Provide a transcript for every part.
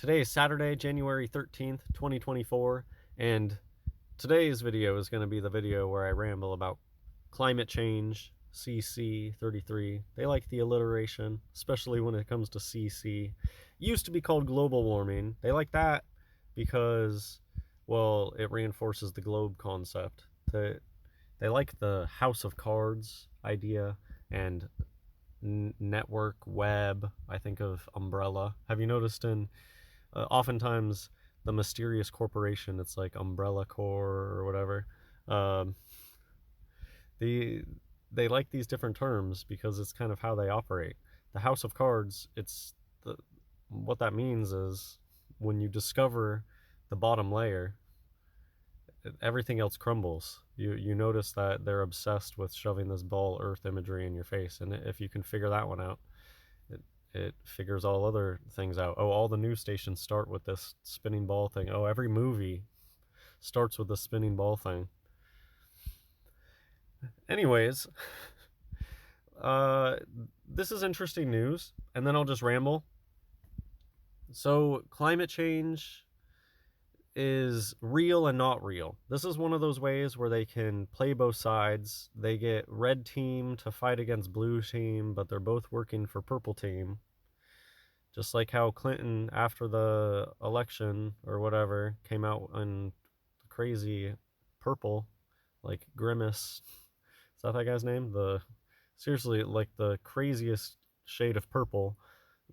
Today is Saturday, January 13th, 2024, and today's video is going to be the video where I ramble about climate change, CC33. They like the alliteration, especially when it comes to CC. It used to be called global warming. They like that because, well, it reinforces the globe concept. They like the house of cards idea and network, web. I think of umbrella. Have you noticed in oftentimes the mysterious corporation, it's like Umbrella Corps or whatever. Um, the they like these different terms because it's kind of how they operate. The House of Cards, it's the what that means is when you discover the bottom layer, everything else crumbles. You notice that they're obsessed with shoving this ball Earth imagery in your face, and if you can figure that one out, it figures all other things out. Oh, all the news stations start with this spinning ball thing. Oh, every movie starts with the spinning ball thing. Anyways, uh, this is interesting news, and then I'll just ramble. So, climate change is real and not real. This is one of those ways where they can play both sides. They get red team to fight against blue team, but they're both working for purple team. Just like how Clinton, after the election or whatever, came out in crazy purple, like Grimace. Is that guy's name? Seriously, like the craziest shade of purple,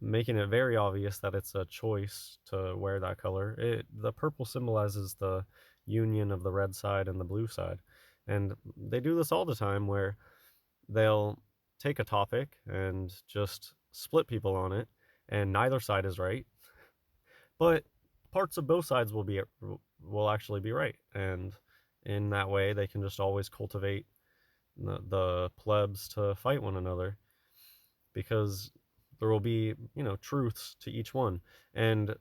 making it very obvious that it's a choice to wear that color. The purple symbolizes the union of the red side and the blue side. And they do this all the time where they'll take a topic and just split people on it, and neither side is right, but parts of both sides will actually be right, and in that way they can just always cultivate the plebs to fight one another because there will be, truths to each one, and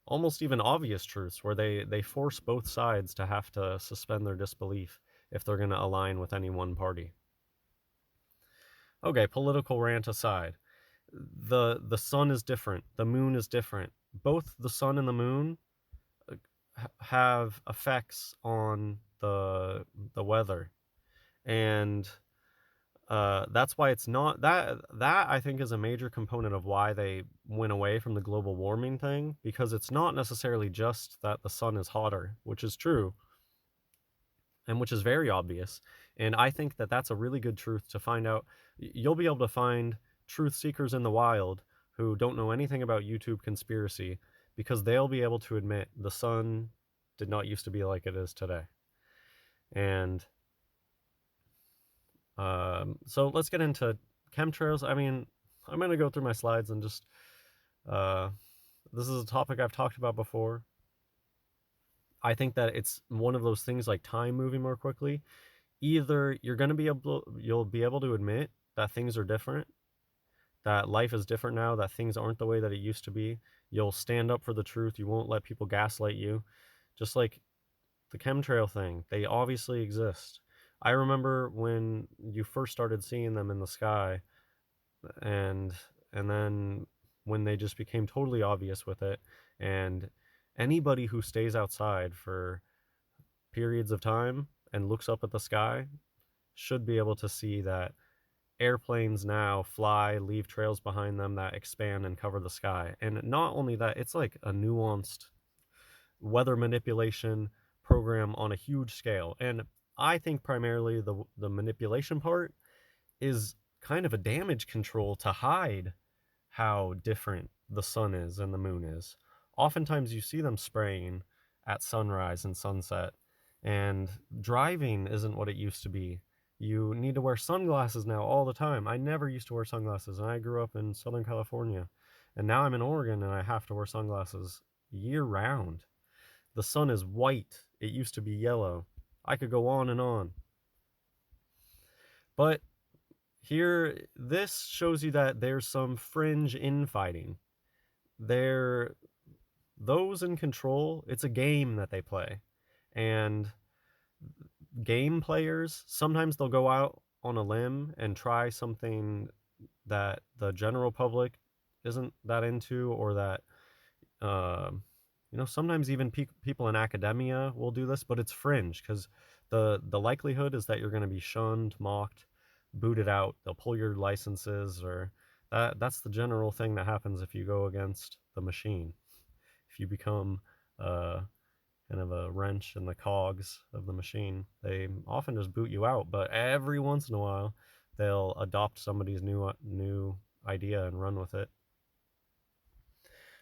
almost even obvious truths where they force both sides to have to suspend their disbelief if they're going to align with any one party. Okay, political rant aside, the sun is different, the moon is different. Both the sun and the moon have effects on the weather, and that's why it's not that I think is a major component of why they went away from the global warming thing, because it's not necessarily just that the sun is hotter, which is true and which is very obvious. And I think that that's a really good truth to find out. You'll be able to find truth seekers in the wild who don't know anything about YouTube conspiracy, because they'll be able to admit the sun did not used to be like it is today. And so let's get into chemtrails. I mean, I'm going to go through my slides and just, uh, this is a topic I've talked about before. I think that it's one of those things like time moving more quickly. Either you'll be able to admit that things are different, that life is different now, that things aren't the way that it used to be. You'll stand up for the truth. You won't let people gaslight you. Just like the chemtrail thing, they obviously exist. I remember when you first started seeing them in the sky, and then when they just became totally obvious with it, and anybody who stays outside for periods of time and looks up at the sky should be able to see that airplanes now fly, leave trails behind them that expand and cover the sky. And not only that, it's like a nuanced weather manipulation program on a huge scale. And I think primarily the manipulation part is kind of a damage control to hide how different the sun is and the moon is. Oftentimes you see them spraying at sunrise and sunset, and driving isn't what it used to be. You need to wear sunglasses now all the time. I never used to wear sunglasses, and I grew up in Southern California. And now I'm in Oregon, and I have to wear sunglasses year round. The sun is white. It used to be yellow. I could go on and on. But here, this shows you that there's some fringe infighting. Those in control, it's a game that they play. And game players, sometimes they'll go out on a limb and try something that the general public isn't that into, or that Sometimes even people in academia will do this, but it's fringe because the likelihood is that you're going to be shunned, mocked, booted out. They'll pull your licenses, or that's the general thing that happens if you go against the machine. If you become uh, kind of a wrench in the cogs of the machine, they often just boot you out. But every once in a while, they'll adopt somebody's new idea and run with it.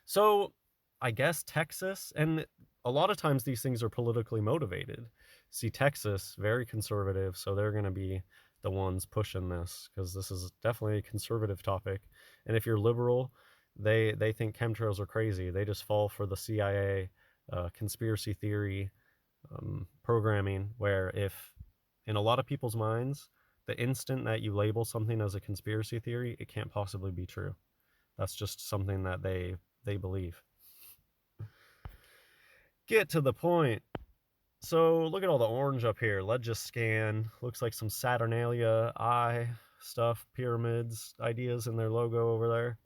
So I guess Texas, and a lot of times these things are politically motivated. See, Texas, very conservative, so they're going to be the ones pushing this because this is definitely a conservative topic. And if you're liberal, they think chemtrails are crazy. They just fall for the CIA conspiracy theory programming, where if in a lot of people's minds, the instant that you label something as a conspiracy theory, it can't possibly be true. That's just something that they believe. Get to the point. So look at all the orange up here. Legiscan. Looks like some Saturnalia eye stuff, pyramids, ideas in their logo over there.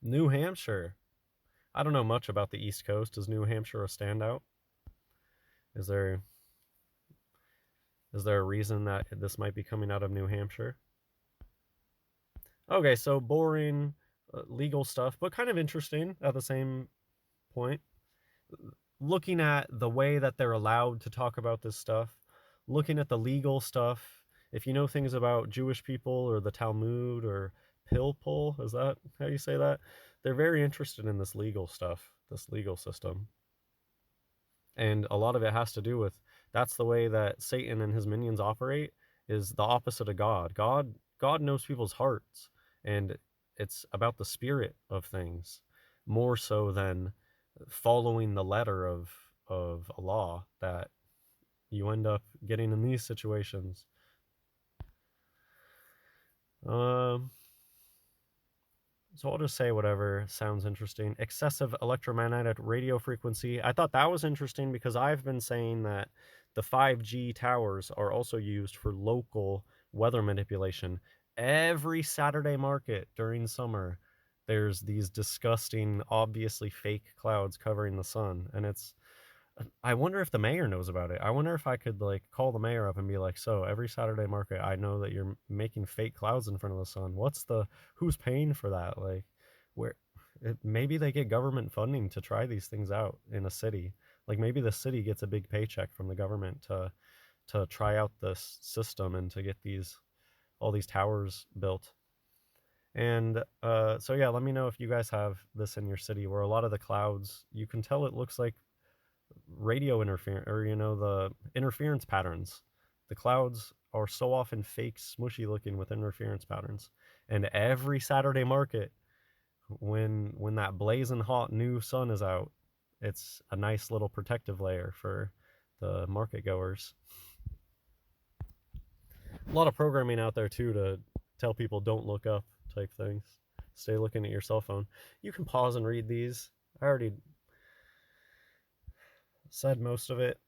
New Hampshire. I don't know much about the East Coast. Is New Hampshire a standout? Is there a reason that this might be coming out of New Hampshire? Okay, so boring legal stuff, but kind of interesting at the same point. Looking at the way that they're allowed to talk about this stuff, looking at the legal stuff. If you know things about Jewish people or the Talmud or Pilpul, is that how you say that? They're very interested in this legal stuff, this legal system. And a lot of it has to do with that's the way that Satan and his minions operate, is the opposite of God. God knows people's hearts, and it's about the spirit of things more so than following the letter of a law that you end up getting in these situations. So I'll just say whatever sounds interesting. Excessive electromagnetic radio frequency. I thought that was interesting because I've been saying that the 5G towers are also used for local weather manipulation. Every Saturday market during summer, there's these disgusting, obviously fake clouds covering the sun, and I wonder if the mayor knows about it. I wonder if I could call the mayor up and be like, "So every Saturday market, I know that you're making fake clouds in front of the sun. Who's paying for that? Where maybe they get government funding to try these things out in a city. Like maybe the city gets a big paycheck from the government to try out this system and to get all these towers built." And so yeah, let me know if you guys have this in your city where a lot of the clouds, you can tell it looks like radio interference, or the interference patterns. The clouds are so often fake, smushy looking with interference patterns. And every Saturday market, when that blazing hot new sun is out, it's a nice little protective layer for the market goers. A lot of programming out there too to tell people don't look up type things. Stay looking at your cell phone. You can pause and read these. I already said most of it.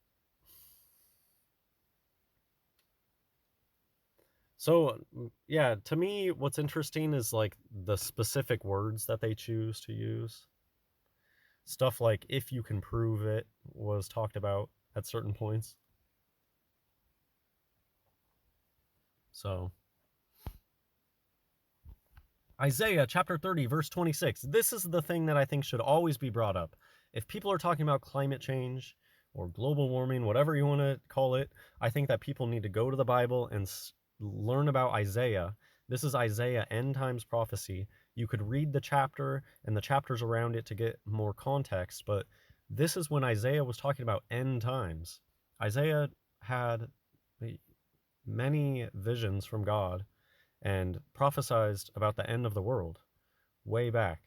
So yeah, to me, what's interesting is the specific words that they choose to use. Stuff like "if you can prove it" was talked about at certain points. So Isaiah chapter 30, verse 26. This is the thing that I think should always be brought up. If people are talking about climate change or global warming, whatever you want to call it, I think that people need to go to the Bible and learn about Isaiah. This is Isaiah end times prophecy. You could read the chapter and the chapters around it to get more context, but this is when Isaiah was talking about end times. Isaiah had many visions from God and prophesied about the end of the world way back.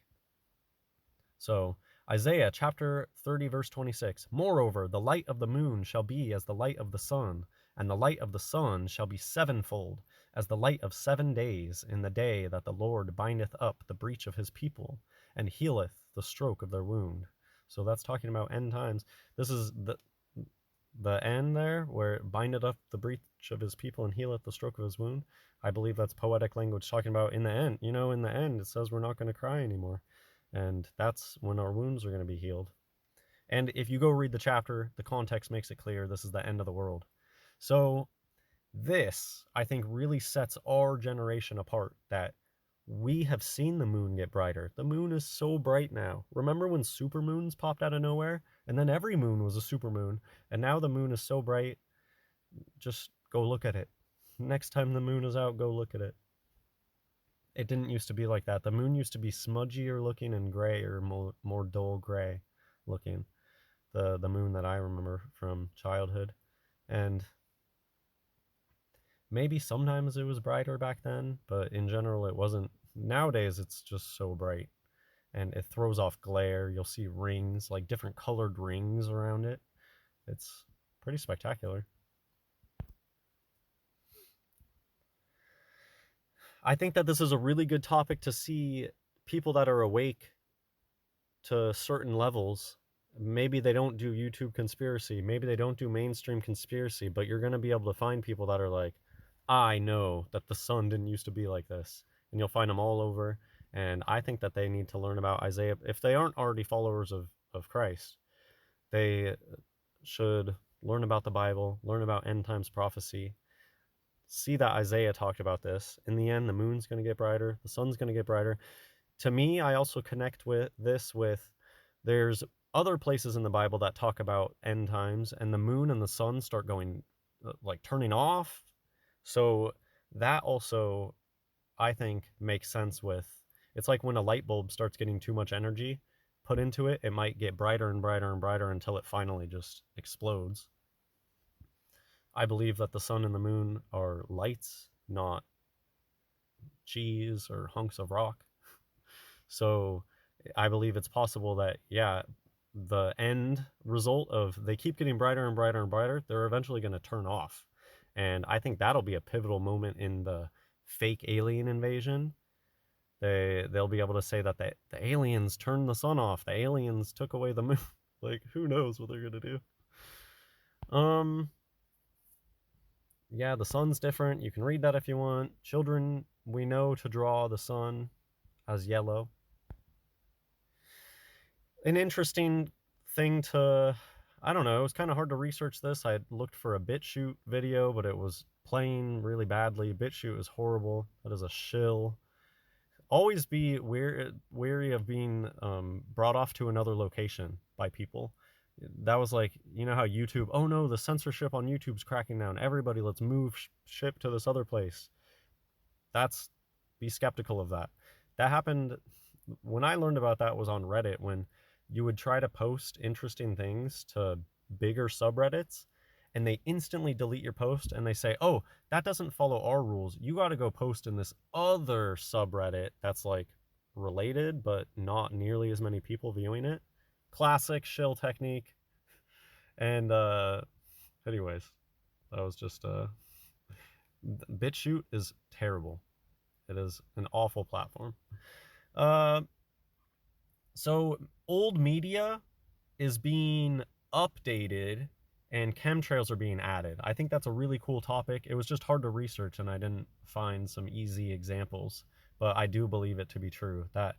So, Isaiah chapter 30, verse 26. Moreover, the light of the moon shall be as the light of the sun, and the light of the sun shall be sevenfold, as the light of 7 days, in the day that the Lord bindeth up the breach of his people, and healeth the stroke of their wound. So that's talking about end times. This is the end there, where it bindeth up the breach of his people and healeth the stroke of his wound. I believe that's poetic language talking about in the end. In the end, it says we're not going to cry anymore. And that's when our wounds are going to be healed. And if you go read the chapter, the context makes it clear this is the end of the world. So this, I think, really sets our generation apart, that we have seen the moon get brighter. The moon is so bright now. Remember when supermoons popped out of nowhere? And then every moon was a supermoon. And now the moon is so bright, just go look at it. Next time the moon is out, go look at it. It didn't used to be like that. The moon used to be smudgier looking and gray, or more dull gray looking. The moon that I remember from childhood. And maybe sometimes it was brighter back then, but in general it wasn't. Nowadays it's just so bright, and it throws off glare. You'll see rings, like different colored rings around it. It's pretty spectacular. I think that this is a really good topic to see people that are awake to certain levels. Maybe they don't do YouTube conspiracy, maybe they don't do mainstream conspiracy, but you're going to be able to find people that are like, I know that the sun didn't used to be like this. And you'll find them all over. And I think that they need to learn about Isaiah. If they aren't already followers of Christ, they should learn about the Bible, learn about end times prophecy, see that Isaiah talked about this. In the end, the moon's going to get brighter, the sun's going to get brighter. To me, I also connect with this with, there's other places in the Bible that talk about end times, and the moon and the sun start going, like, turning off. So that also, I think, makes sense with, it's like when a light bulb starts getting too much energy put into it, it might get brighter and brighter and brighter until it finally just explodes. I believe that the sun and the moon are lights, not cheese or hunks of rock. So I believe it's possible that, yeah, the end result of they keep getting brighter and brighter and brighter, they're eventually going to turn off. And I think that'll be a pivotal moment in the fake alien invasion. They'll be able to say that the aliens turned the sun off, the aliens took away the moon. Like, who knows what they're going to do. Yeah, the sun's different. You can read that if you want. Children, we know to draw the sun as yellow. An interesting thing to, I don't know, it was kind of hard to research this. I looked for a BitChute video, but it was playing really badly. BitChute is horrible. That is a shill. Always be wary of being brought off to another location by people. That was like, you know how YouTube, oh no, the censorship on YouTube's cracking down. Everybody, let's move ship to this other place. That's, be skeptical of that. That happened when I learned about that was on Reddit, when you would try to post interesting things to bigger subreddits, and they instantly delete your post and they say, oh, that doesn't follow our rules. You got to go post in this other subreddit that's like related, but not nearly as many people viewing it. Classic shill technique. And anyways, that was just BitChute is terrible. It is an awful platform. Uh, so old media is being updated and chemtrails are being added. I think that's a really cool topic. It was just hard to research and I didn't find some easy examples, but I do believe it to be true that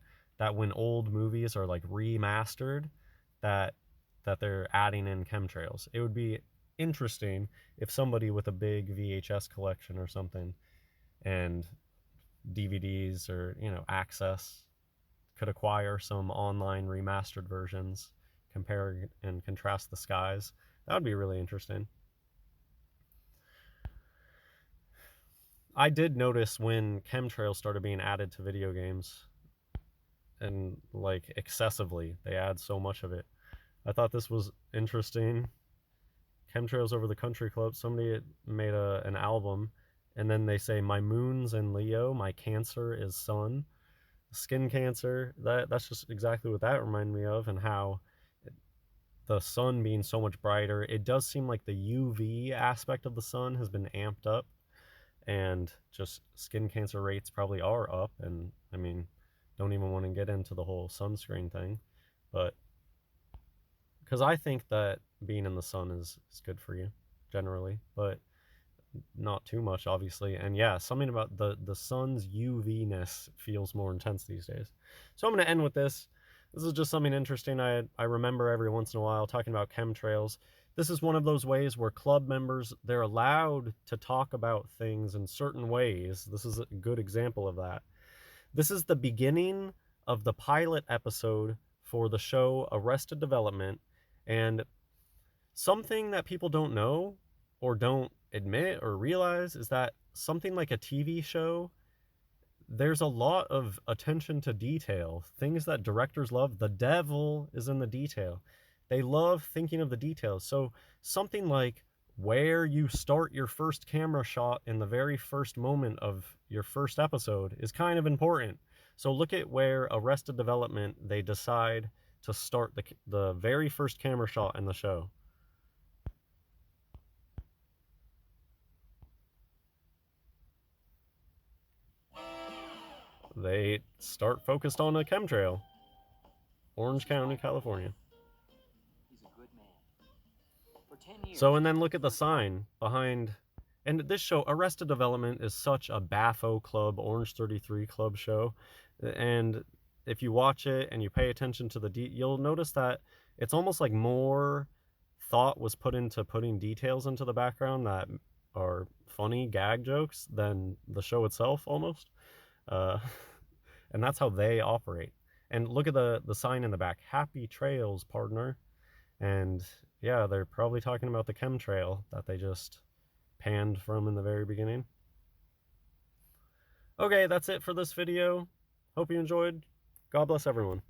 when old movies are like remastered, that they're adding in chemtrails. It would be interesting if somebody with a big VHS collection or something, and DVDs, or, you know, access, could acquire some online remastered versions, compare and contrast the skies. That would be really interesting. I did notice when chemtrails started being added to video games, and like excessively, they add so much of it. I thought this was interesting. Chemtrails Over the Country Club, somebody made an album, and then they say, my moon's in Leo, my Cancer is Sun. Skin cancer, that's just exactly what that reminded me of, and how the sun being so much brighter, it does seem like the UV aspect of the sun has been amped up, and just skin cancer rates probably are up. And I mean, don't even want to get into the whole sunscreen thing, but because I think that being in the sun is good for you generally, but not too much, obviously. And yeah, something about the sun's UV-ness feels more intense these days. So I'm going to end with this. This is just something interesting I remember every once in a while talking about chemtrails. This is one of those ways where club members, they're allowed to talk about things in certain ways. This is a good example of that. This is the beginning of the pilot episode for the show Arrested Development, and something that people don't know or don't admit or realize is that something like a TV show, there's a lot of attention to detail, things that directors love. The devil is in the detail. They love thinking of the details. So something like where you start your first camera shot in the very first moment of your first episode is kind of important. So look at where Arrested Development, they decide to start the very first camera shot in the show. They start focused on a chemtrail. Orange County, California. He's a good man. For 10 years. So, and then look at the sign behind. And this show, Arrested Development, is such a Baffo Club, Orange 33 Club show. And if you watch it and you pay attention to you'll notice that it's almost like more thought was put into putting details into the background that are funny gag jokes than the show itself, almost. Uh, and that's how they operate. And look at the sign in the back, Happy Trails, partner. And yeah, they're probably talking about the chemtrail that they just panned from in the very beginning. Okay, that's it for this video. Hope you enjoyed. God bless everyone.